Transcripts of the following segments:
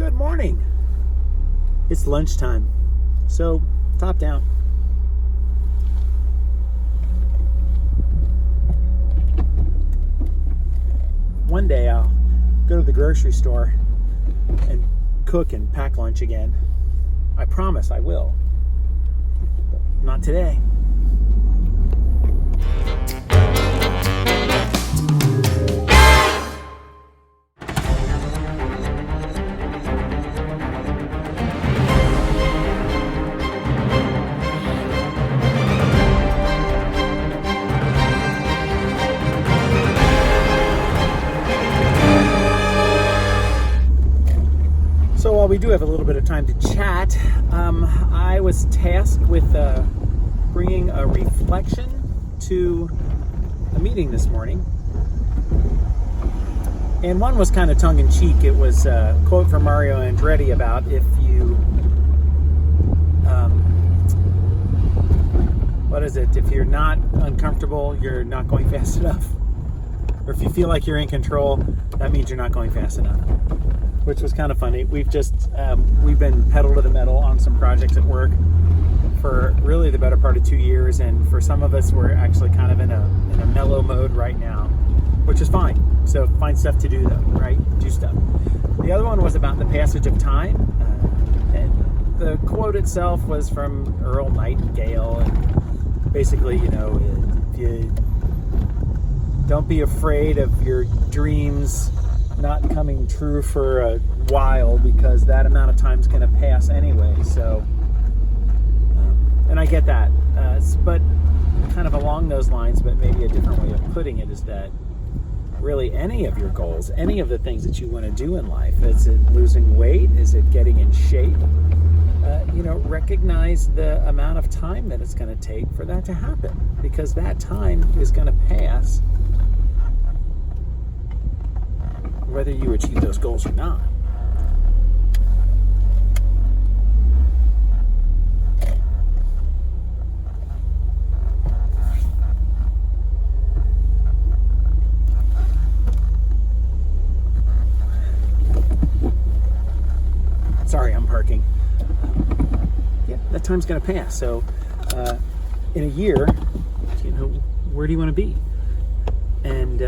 Good morning. It's lunchtime, so top down. One day I'll go to the grocery store and cook and pack lunch again. I promise I will. But not today. So while we do have a little bit of time to chat, I was tasked with bringing a reflection to a meeting this morning. And one was kind of tongue-in-cheek. It was a quote from Mario Andretti about if you, if you're not uncomfortable, you're not going fast enough. Or if you feel like you're in control, that means you're not going fast enough. Which was kind of funny. We've been pedal to the metal on some projects at work for really the better part of 2 years, and for some of us, we're actually kind of in a mellow mode right now, which is fine. So find stuff to do though, right? Do stuff. The other one was about the passage of time, and the quote itself was from Earl Nightingale, and basically, if you don't be afraid of your dreams not coming true for a while, because that amount of time is going to pass anyway. So, and I get that, but kind of along those lines, but maybe a different way of putting it is that really any of your goals, any of the things that you want to do in life, is it losing weight? Is it getting in shape? Recognize the amount of time that it's going to take for that to happen, because that time is going to pass whether you achieve those goals or not. Sorry, I'm parking. That time's going to pass. So in a year, where do you want to be? And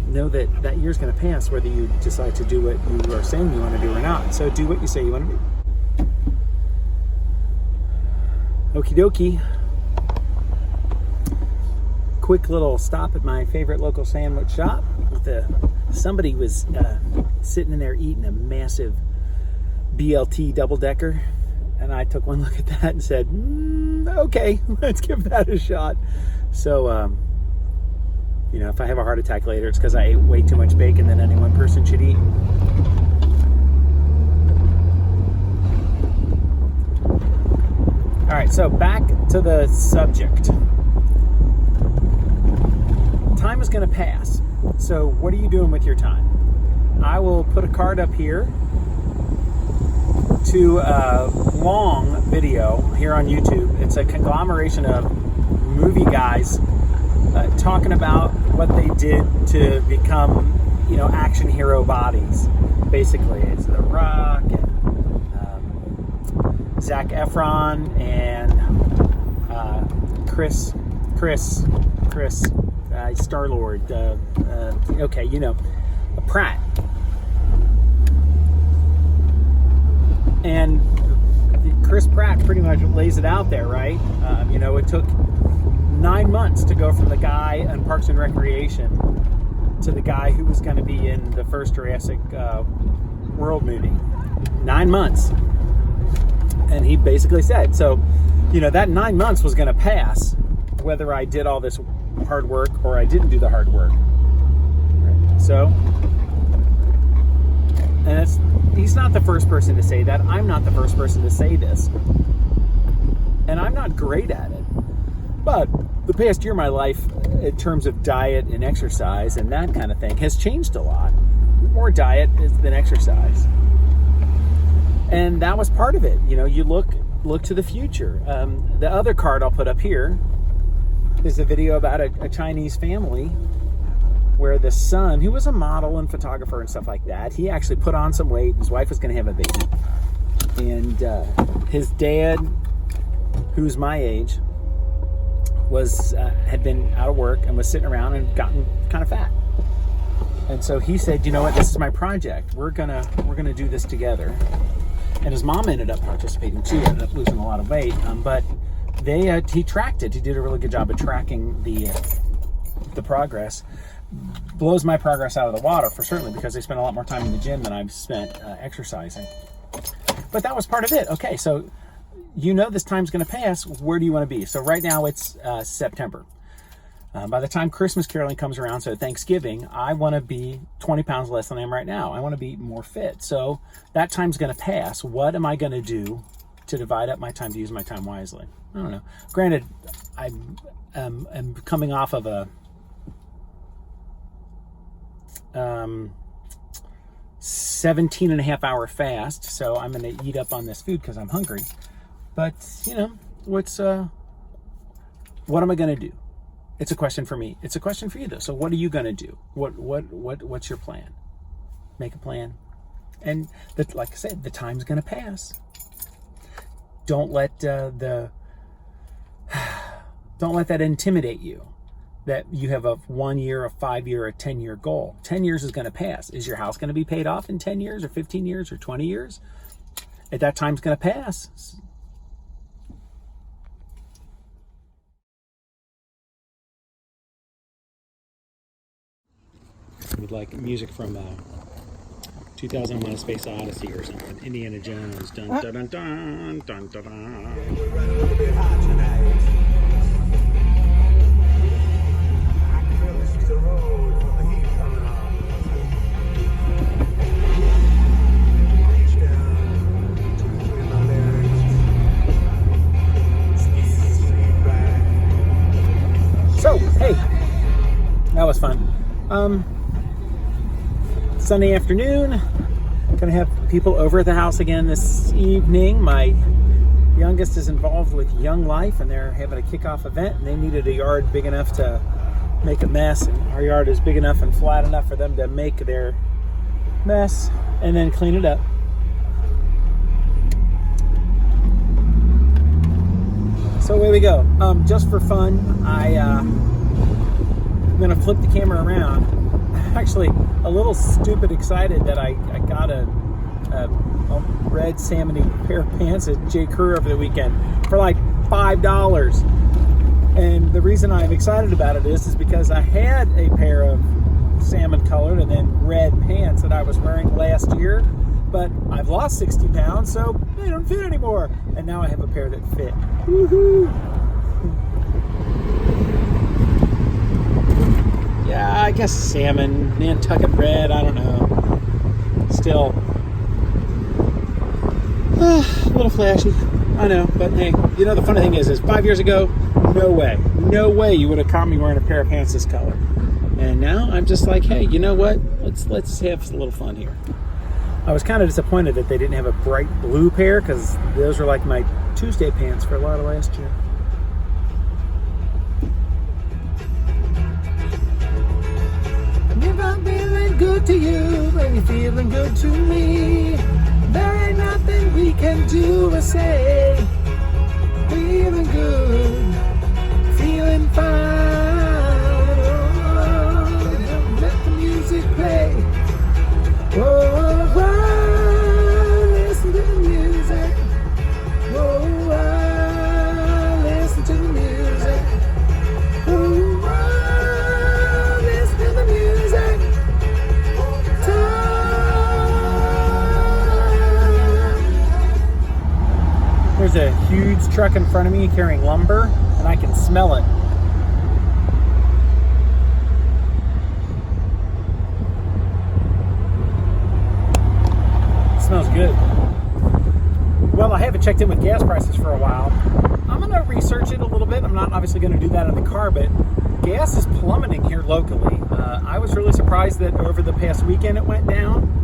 know that year's going to pass whether you decide to do what you are saying you want to do or not. So do what you say you want to do. Okie dokie. Quick little stop at my favorite local sandwich shop. Somebody was sitting in there eating a massive BLT double-decker, and I took one look at that and said, okay, let's give that a shot. So if I have a heart attack later, it's because I ate way too much bacon than any one person should eat. All right, so back to the subject. Time is going to pass. So what are you doing with your time? I will put a card up here to a long video here on YouTube. It's a conglomeration of movie guys talking about what they did to become, action hero bodies. Basically, it's The Rock and Zac Efron and Chris, Star-Lord. Pratt. And Chris Pratt pretty much lays it out there, right? It took 9 months to go from the guy on Parks and Recreation to the guy who was going to be in the first Jurassic World movie. 9 months. And he basically said, so, that 9 months was going to pass whether I did all this hard work or I didn't do the hard work. Right. So, and he's not the first person to say that. I'm not the first person to say this. And I'm not great at it. But the past year of my life, in terms of diet and exercise and that kind of thing, has changed a lot. More diet than exercise. And that was part of it. You look to the future. The other card I'll put up here is a video about a Chinese family where the son, who was a model and photographer and stuff like that, he actually put on some weight. His wife was going to have a baby. And his dad, who's my age, had been out of work and was sitting around and gotten kind of fat. And so he said, you know what, this is my project. We're gonna do this together. And his mom ended up participating too, ended up losing a lot of weight. But he tracked it. He did a really good job of tracking the progress. Blows my progress out of the water for certainly, because they spent a lot more time in the gym than I've spent exercising. But that was part of it. Okay, so you know this time's going to pass. Where do you want to be? So right now it's September. By the time Christmas caroling comes around, so Thanksgiving, I want to be 20 pounds less than I am right now. I want to be more fit. So that time's going to pass. What am I going to do to divide up my time, to use my time wisely? I don't know. Granted, I'm coming off of a 17 and a half hour fast, so I'm going to eat up on this food because I'm hungry. But, you know, what am I going to do? It's a question for me. It's a question for you, though. So what are you going to do? What's your plan? Make a plan. And like I said, the time's going to pass. Don't let that intimidate you, that you have a 1 year, a 5 year, a 10-year goal. 10 years is going to pass. Is your house going to be paid off in 10 years or 15 years or 20 years? At that time's going to pass. With like music from 2001: A Space Odyssey or something. Indiana Jones. Dun dun dun dun dun dun dun. So, hey, that was fun. Sunday afternoon, gonna have people over at the house again this evening. My youngest is involved with Young Life, and they're having a kickoff event, and they needed a yard big enough to make a mess, and our yard is big enough and flat enough for them to make their mess and then clean it up. So away we go. Just for fun, I'm gonna flip the camera around. Actually, a little stupid excited that I got a red salmony pair of pants at J. Crew over the weekend for like $5. And the reason I'm excited about it is because I had a pair of salmon colored and then red pants that I was wearing last year, but I've lost 60 pounds, so they don't fit anymore. And now I have a pair that fit. Woohoo! Yeah, I guess salmon, Nantucket red, I don't know. Still, a little flashy, I know. But hey, you know the funny thing is 5 years ago, no way you would have caught me wearing a pair of pants this color. And now I'm just like, hey, you know what? Let's have a little fun here. I was kind of disappointed that they didn't have a bright blue pair, because those were like my Tuesday pants for a lot of last year. If I'm feeling good to you, and you're feeling good to me, there ain't nothing we can do or say. Feeling good, feeling fine. Oh, let the music play. Oh, listen to the music. Oh, listen to the music. Oh, listen to the music. There's a huge truck in front of me carrying lumber, and I can smell it. Smells good. Well, I haven't checked in with gas prices for a while. I'm going to research it a little bit. I'm not obviously going to do that in the car, but gas is plummeting here locally. I was really surprised that over the past weekend it went down.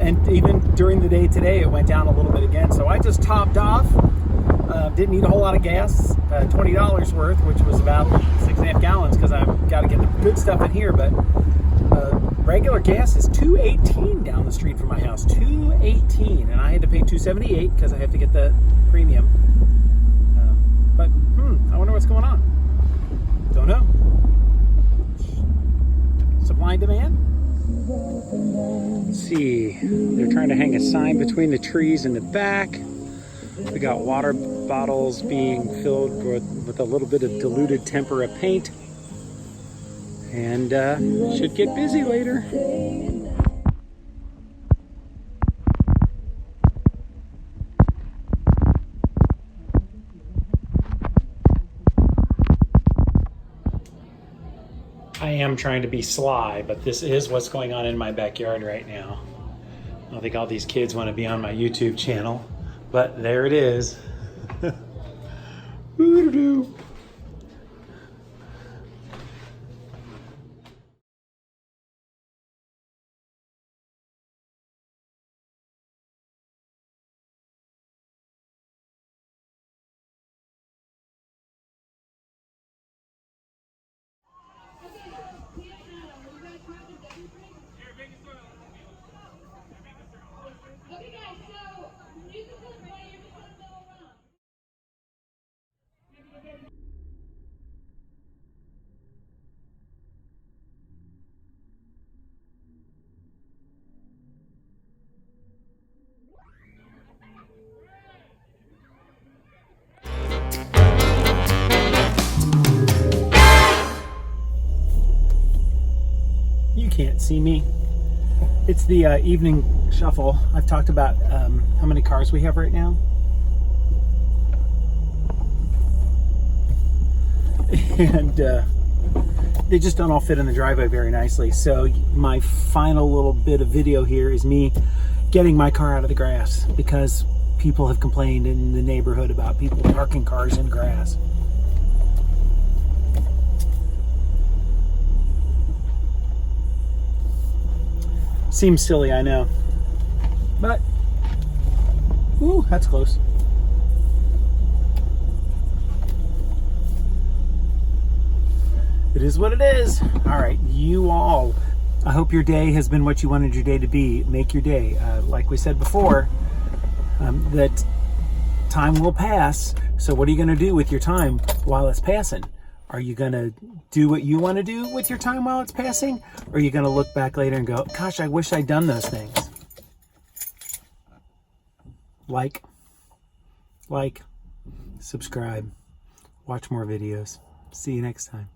And even during the day today, it went down a little bit again. So I just topped off. Didn't need a whole lot of gas, $20 worth, which was about 6 6.5 gallons because I've got to get the good stuff in here. But regular gas is $2.18 down the street from my house. $2.18, and I had to pay $2.78 because I have to get the premium. But I wonder what's going on. Don't know. Supply and demand. Let's see. They're trying to hang a sign between the trees in the back. We got water bottles being filled with a little bit of diluted tempera paint. And should get busy later. I am trying to be sly, but this is what's going on in my backyard right now. I don't think all these kids want to be on my YouTube channel, but there it is. Ooh-doo-doo. You can't see me. It's the evening shuffle. I've talked about how many cars we have right now. And they just don't all fit in the driveway very nicely. So my final little bit of video here is me getting my car out of the grass because people have complained in the neighborhood about people parking cars in grass. Seems silly, I know. But, ooh, that's close. It is what it is. All right, you all. I hope your day has been what you wanted your day to be. Make your day. Like we said before, that time will pass. So what are you going to do with your time while it's passing? Are you going to do what you want to do with your time while it's passing? Or are you going to look back later and go, gosh, I wish I'd done those things? Like, subscribe, watch more videos. See you next time.